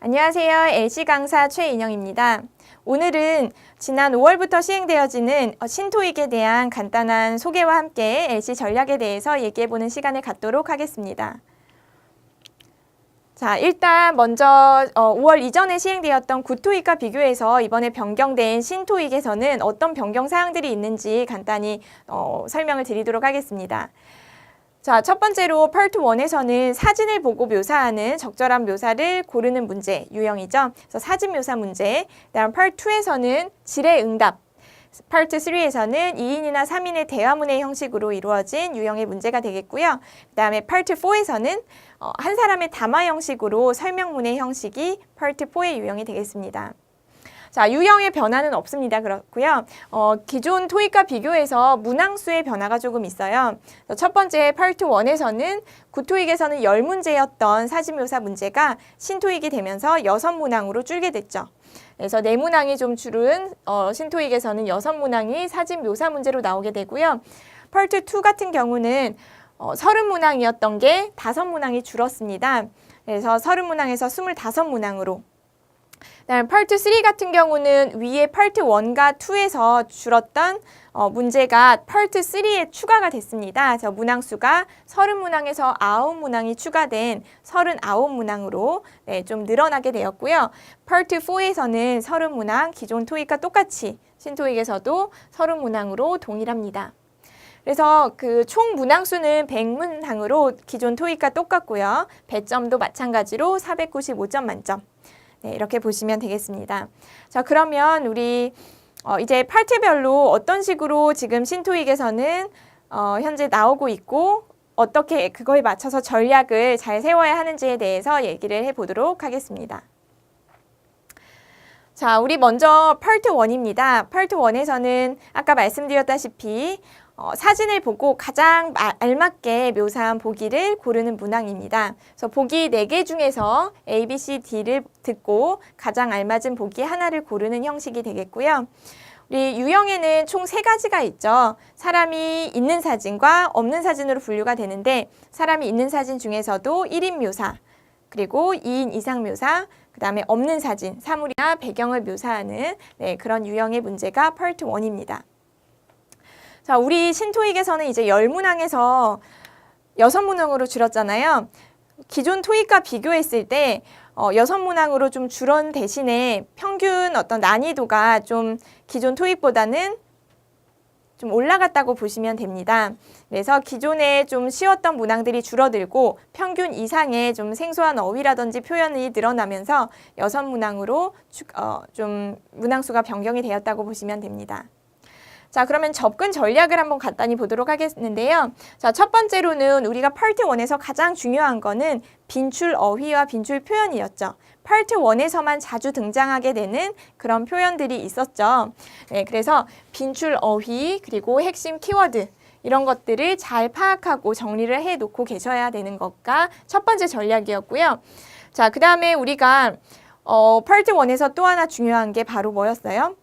안녕하세요. LC 강사 최인영입니다. 오늘은 지난 5월부터 시행되어지는 신토익에 대한 간단한 소개와 함께 LC 전략에 대해서 얘기해보는 시간을 갖도록 하겠습니다. 자, 일단 먼저 5월 이전에 시행되었던 구토익과 비교해서 이번에 변경된 신토익에서는 어떤 변경 사항들이 있는지 간단히 설명을 드리도록 하겠습니다. 자, 첫 번째로 Part 1에서는 사진을 보고 묘사하는 적절한 묘사를 고르는 문제, 유형이죠. 그래서 사진 묘사 문제. 그다음 Part 2에서는 질의응답. Part 3에서는 2인이나 3인의 대화문의 형식으로 이루어진 유형의 문제가 되겠고요. 그다음에 Part 4에서는 한 사람의 담화 형식으로 설명문의 형식이 Part 4의 유형이 되겠습니다. 자, 유형의 변화는 없습니다. 그렇고요. 기존 토익과 비교해서 문항수의 변화가 조금 있어요. 첫 번째 파트 1에서는 구토익에서는 10문제였던 사진묘사 문제가 신토익이 되면서 6문항으로 줄게 됐죠. 그래서 4문항이 좀 줄은 신토익에서는 6문항이 사진묘사 문제로 나오게 되고요. 파트 2 같은 경우는 30문항이었던 게 5문항이 줄었습니다. 그래서 30문항에서 25문항으로. 그다음 파트 3 같은 경우는 위에 파트 1과 2에서 줄었던 문제가 파트 3에 추가가 됐습니다. 그래서 문항수가 30문항에서 9문항이 추가된 39문항으로 좀 늘어나게 되었고요. 파트 4에서는 30문항, 기존 토익과 똑같이 신토익에서도 30문항으로 동일합니다. 그래서 그 총 문항수는 100문항으로 기존 토익과 똑같고요. 배점도 마찬가지로 495점 만점. 네, 이렇게 보시면 되겠습니다. 자, 그러면 우리 이제 파트별로 어떤 식으로 지금 신토익에서는 현재 나오고 있고 어떻게 그거에 맞춰서 전략을 잘 세워야 하는지에 대해서 얘기를 해보도록 하겠습니다. 자, 우리 먼저 파트 1입니다. 파트 1에서는 아까 말씀드렸다시피 사진을 보고 가장 알맞게 묘사한 보기를 고르는 문항입니다. 그래서 보기 4개 중에서 A, B, C, D를 듣고 가장 알맞은 보기 하나를 고르는 형식이 되겠고요. 우리 유형에는 총 3가지가 있죠. 사람이 있는 사진과 없는 사진으로 분류가 되는데 사람이 있는 사진 중에서도 1인 묘사, 그리고 2인 이상 묘사, 그 다음에 없는 사진, 사물이나 배경을 묘사하는 그런 유형의 문제가 파트 1입니다. 자, 우리 신토익에서는 이제 10문항에서 6문항으로 줄었잖아요. 기존 토익과 비교했을 때 6문항으로 좀 줄은 대신에 평균 어떤 난이도가 좀 기존 토익보다는 좀 올라갔다고 보시면 됩니다. 그래서 기존에 좀 쉬웠던 문항들이 줄어들고 평균 이상의 좀 생소한 어휘라든지 표현이 늘어나면서 6문항으로 좀 문항수가 변경이 되었다고 보시면 됩니다. 자, 그러면 접근 전략을 한번 간단히 보도록 하겠는데요. 자, 첫 번째로는 우리가 파트 1에서 가장 중요한 거는 빈출 어휘와 빈출 표현이었죠. 파트 1에서만 자주 등장하게 되는 그런 표현들이 있었죠. 네, 그래서 빈출 어휘 그리고 핵심 키워드 이런 것들을 잘 파악하고 정리를 해 놓고 계셔야 되는 것가 첫 번째 전략이었고요. 자, 그 다음에 우리가 파트 1에서 또 하나 중요한 게 바로 뭐였어요?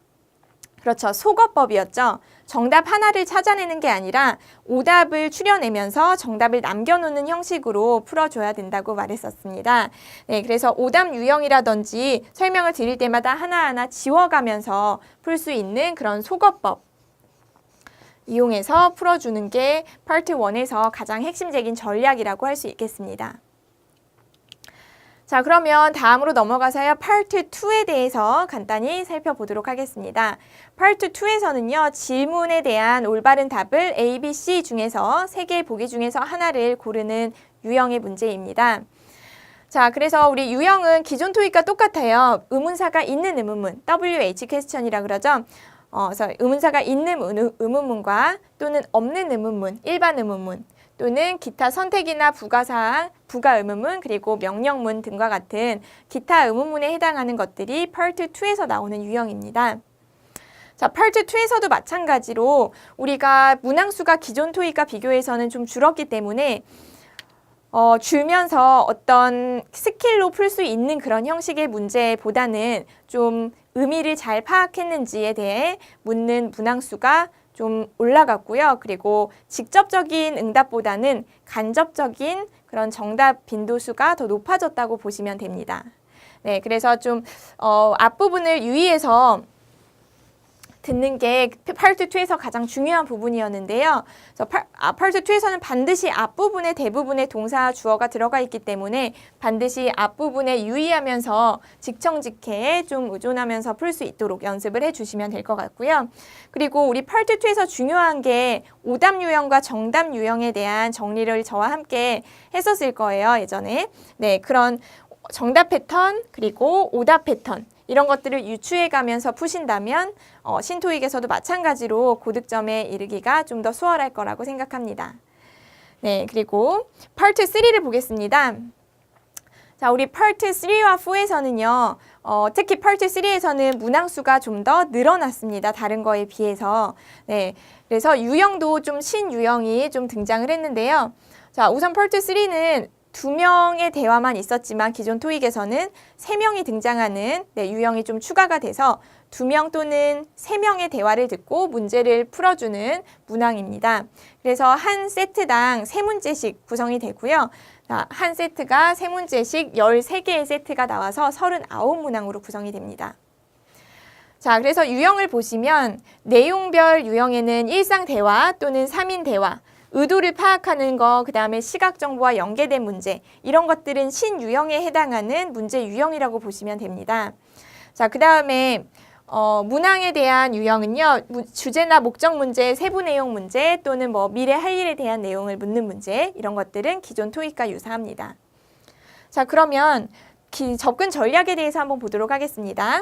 그렇죠. 속어법이었죠. 정답 하나를 찾아내는 게 아니라 오답을 추려내면서 정답을 남겨놓는 형식으로 풀어줘야 된다고 말했었습니다. 네, 그래서 오답 유형이라든지 설명을 드릴 때마다 하나하나 지워가면서 풀 수 있는 그런 속어법 이용해서 풀어주는 게 파트 1에서 가장 핵심적인 전략이라고 할 수 있겠습니다. 자, 그러면 다음으로 넘어가서요. 파트 2에 대해서 간단히 살펴보도록 하겠습니다. 파트 2에서는요. 질문에 대한 올바른 답을 A, B, C 중에서 3개의 보기 중에서 하나를 고르는 유형의 문제입니다. 자, 그래서 우리 유형은 기존 토익과 똑같아요. 의문사가 있는 의문문, WH 퀘스천이라 그러죠. 그래서 의문사가 있는 의문문과 또는 없는 의문문, 일반 의문문, 또는 기타 선택이나 부가사항, 부가 의문문, 그리고 명령문 등과 같은 기타 의문문에 해당하는 것들이 파트 2에서 나오는 유형입니다. 자, 파트 2에서도 마찬가지로 우리가 문항수가 기존 토익과 비교해서는 좀 줄었기 때문에 줄면서 어떤 스킬로 풀 수 있는 그런 형식의 문제보다는 좀 의미를 잘 파악했는지에 대해 묻는 문항수가 좀 올라갔고요. 그리고 직접적인 응답보다는 간접적인 그런 정답 빈도수가 더 높아졌다고 보시면 됩니다. 네, 그래서 좀 앞부분을 유의해서 듣는 게 파트 2에서 가장 중요한 부분이었는데요. 그래서 파트 2에서는 반드시 앞부분에 대부분의 동사 주어가 들어가 있기 때문에 반드시 앞부분에 유의하면서 직청직해에 좀 의존하면서 풀 수 있도록 연습을 해주시면 될 것 같고요. 그리고 우리 파트 2에서 중요한 게 오답 유형과 정답 유형에 대한 정리를 저와 함께 했었을 거예요, 예전에. 네, 그런 정답 패턴 그리고 오답 패턴 이런 것들을 유추해 가면서 푸신다면 신토익에서도 마찬가지로 고득점에 이르기가 좀 더 수월할 거라고 생각합니다. 네, 그리고 파트 3를 보겠습니다. 자, 우리 파트 3와 4에서는요. 특히 파트 3에서는 문항수가 좀 더 늘어났습니다. 다른 거에 비해서. 네, 그래서 유형도 좀 신유형이 좀 등장을 했는데요. 자, 우선 파트 3는 2명의 대화만 있었지만 기존 토익에서는 3명이 등장하는 유형이 좀 추가가 돼서 2명 또는 3명의 대화를 듣고 문제를 풀어주는 문항입니다. 그래서 한 세트당 3문제씩 구성이 되고요. 한 세트가 3문제씩 13개의 세트가 나와서 39문항으로 구성이 됩니다. 자, 그래서 유형을 보시면 내용별 유형에는 일상 대화 또는 3인 대화, 의도를 파악하는 거, 그 다음에 시각 정보와 연계된 문제, 이런 것들은 신유형에 해당하는 문제 유형이라고 보시면 됩니다. 자, 그 다음에 문항에 대한 유형은요, 주제나 목적 문제, 세부 내용 문제 또는 미래 할 일에 대한 내용을 묻는 문제, 이런 것들은 기존 토익과 유사합니다. 자, 그러면 접근 전략에 대해서 한번 보도록 하겠습니다.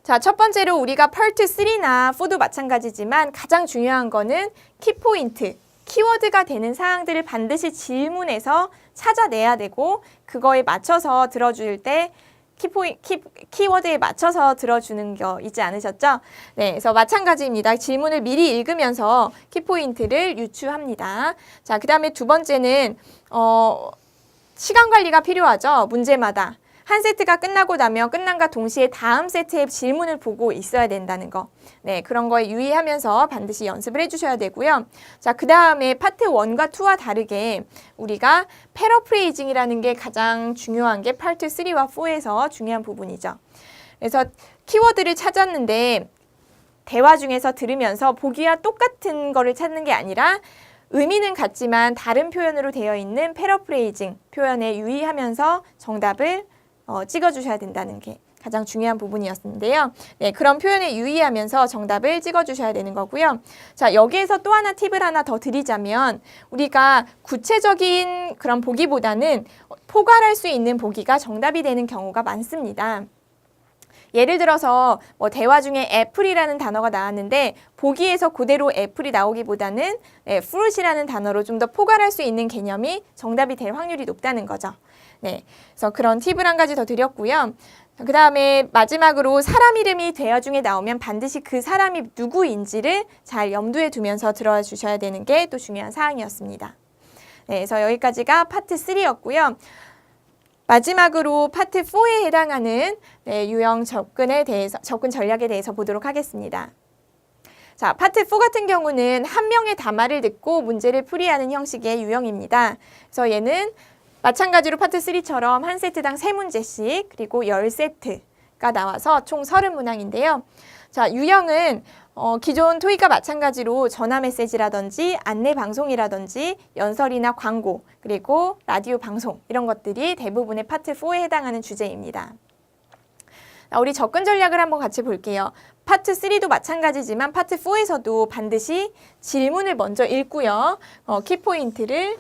자, 첫 번째로 우리가 파트 3나 4도 마찬가지지만 가장 중요한 거는 키포인트, 키워드가 되는 사항들을 반드시 질문에서 찾아내야 되고 그거에 맞춰서 들어줄 때 키워드에 맞춰서 들어주는 거 잊지 않으셨죠? 네, 그래서 마찬가지입니다. 질문을 미리 읽으면서 키포인트를 유추합니다. 자, 그 다음에 두 번째는 시간 관리가 필요하죠. 문제마다. 한 세트가 끝나고 나면 끝난과 동시에 다음 세트의 질문을 보고 있어야 된다는 거. 네, 그런 거에 유의하면서 반드시 연습을 해주셔야 되고요. 자, 그 다음에 파트 1과 2와 다르게 우리가 패러프레이징이라는 게 가장 중요한 게 파트 3와 4에서 중요한 부분이죠. 그래서 키워드를 찾았는데 대화 중에서 들으면서 보기와 똑같은 거를 찾는 게 아니라 의미는 같지만 다른 표현으로 되어 있는 패러프레이징 표현에 유의하면서 정답을 찍어주셔야 된다는 게 가장 중요한 부분이었는데요. 네, 그런 표현에 유의하면서 정답을 찍어주셔야 되는 거고요. 자, 여기에서 또 하나 팁을 하나 더 드리자면 우리가 구체적인 그런 보기보다는 포괄할 수 있는 보기가 정답이 되는 경우가 많습니다. 예를 들어서 대화 중에 애플이라는 단어가 나왔는데 보기에서 그대로 애플이 나오기보다는 fruit이라는 단어로 좀 더 포괄할 수 있는 개념이 정답이 될 확률이 높다는 거죠. 네, 그래서 그런 팁을 한 가지 더 드렸고요. 그 다음에 마지막으로 사람 이름이 대화 중에 나오면 반드시 그 사람이 누구인지를 잘 염두에 두면서 들어주셔야 되는 게 또 중요한 사항이었습니다. 네, 그래서 여기까지가 파트 3였고요. 마지막으로 파트 4에 해당하는 유형 접근 전략에 대해서 보도록 하겠습니다. 자, 파트 4 같은 경우는 한 명의 담화를 듣고 문제를 풀이하는 형식의 유형입니다. 그래서 얘는 마찬가지로 파트 3처럼 한 세트당 3문제씩 그리고 10세트가 나와서 총 30문항인데요. 자, 유형은 기존 토익과 마찬가지로 전화 메시지라든지 안내 방송이라든지 연설이나 광고 그리고 라디오 방송 이런 것들이 대부분의 파트 4에 해당하는 주제입니다. 우리 접근 전략을 한번 같이 볼게요. 파트 3도 마찬가지지만 파트 4에서도 반드시 질문을 먼저 읽고요. 키포인트를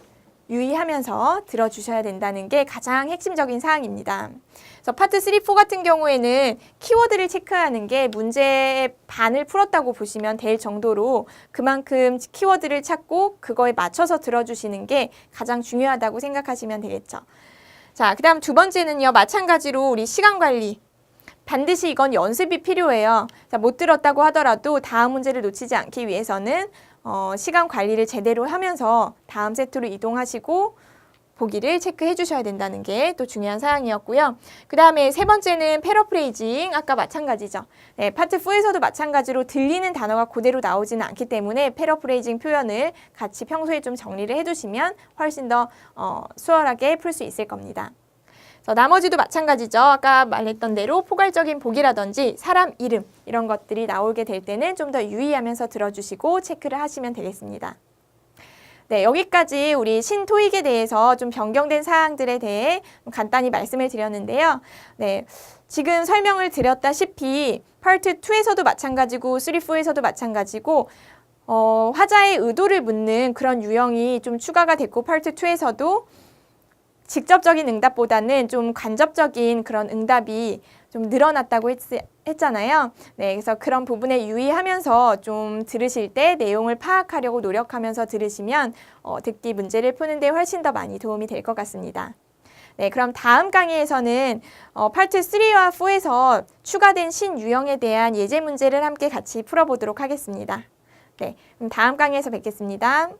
유의하면서 들어주셔야 된다는 게 가장 핵심적인 사항입니다. 그래서 파트 3, 4 같은 경우에는 키워드를 체크하는 게 문제의 반을 풀었다고 보시면 될 정도로 그만큼 키워드를 찾고 그거에 맞춰서 들어주시는 게 가장 중요하다고 생각하시면 되겠죠. 자, 그 다음 두 번째는요. 마찬가지로 우리 시간 관리. 반드시 이건 연습이 필요해요. 자, 못 들었다고 하더라도 다음 문제를 놓치지 않기 위해서는 시간 관리를 제대로 하면서 다음 세트로 이동하시고 보기를 체크해 주셔야 된다는 게 또 중요한 사항이었고요. 그 다음에 세 번째는 패러프레이징, 아까 마찬가지죠. 네, 파트 4에서도 마찬가지로 들리는 단어가 그대로 나오지는 않기 때문에 패러프레이징 표현을 같이 평소에 좀 정리를 해두시면 훨씬 더 수월하게 풀 수 있을 겁니다. 그래서 나머지도 마찬가지죠. 아까 말했던 대로 포괄적인 복이라든지 사람 이름 이런 것들이 나오게 될 때는 좀 더 유의하면서 들어주시고 체크를 하시면 되겠습니다. 네, 여기까지 우리 신토익에 대해서 좀 변경된 사항들에 대해 간단히 말씀을 드렸는데요. 네, 지금 설명을 드렸다시피 파트 2에서도 마찬가지고 3, 4에서도 마찬가지고 화자의 의도를 묻는 그런 유형이 좀 추가가 됐고 파트 2에서도 직접적인 응답보다는 좀 간접적인 그런 응답이 좀 늘어났다고 했잖아요. 네, 그래서 그런 부분에 유의하면서 좀 들으실 때 내용을 파악하려고 노력하면서 들으시면 듣기 문제를 푸는 데 훨씬 더 많이 도움이 될 것 같습니다. 네, 그럼 다음 강의에서는 파트 3와 4에서 추가된 신유형에 대한 예제 문제를 함께 같이 풀어보도록 하겠습니다. 네, 그럼 다음 강의에서 뵙겠습니다.